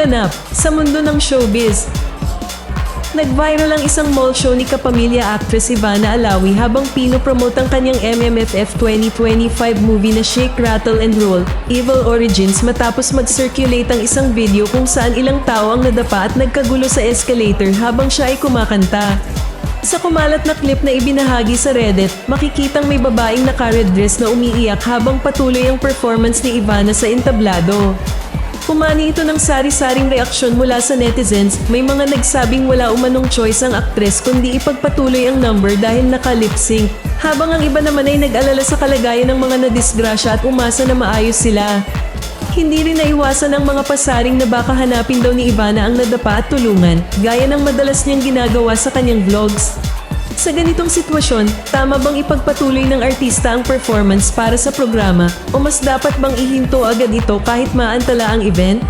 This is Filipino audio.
Ganap sa mundo ng showbiz. Nag-viral ang isang mall show ni kapamilya actress Ivana Alawi habang pinopromote ang kanyang MMFF 2025 movie na Shake, Rattle and Roll, Evil Origins matapos mag-circulate ang isang video kung saan ilang tao ang nadapa at nagkagulo sa escalator habang siya ay kumakanta. Sa kumalat na clip na ibinahagi sa Reddit, makikitang may babaeng naka-red dress na umiiyak habang patuloy ang performance ni Ivana sa entablado. Kumani ito ng sari-saring reaksyon mula sa netizens, may mga nagsabing wala umanong choice ang aktres kundi ipagpatuloy ang number dahil naka-lip-sync, habang ang iba naman ay nag-alala sa kalagayan ng mga nadisgrasya at umasa na maayos sila. Hindi rin naiwasan ang mga pasaring na baka hanapin daw ni Ivana ang nadapa at tulungan, gaya ng madalas niyang ginagawa sa kanyang vlogs. Sa ganitong sitwasyon, tama bang ipagpatuloy ng artista ang performance para sa programa o mas dapat bang ihinto agad ito kahit maantala ang event?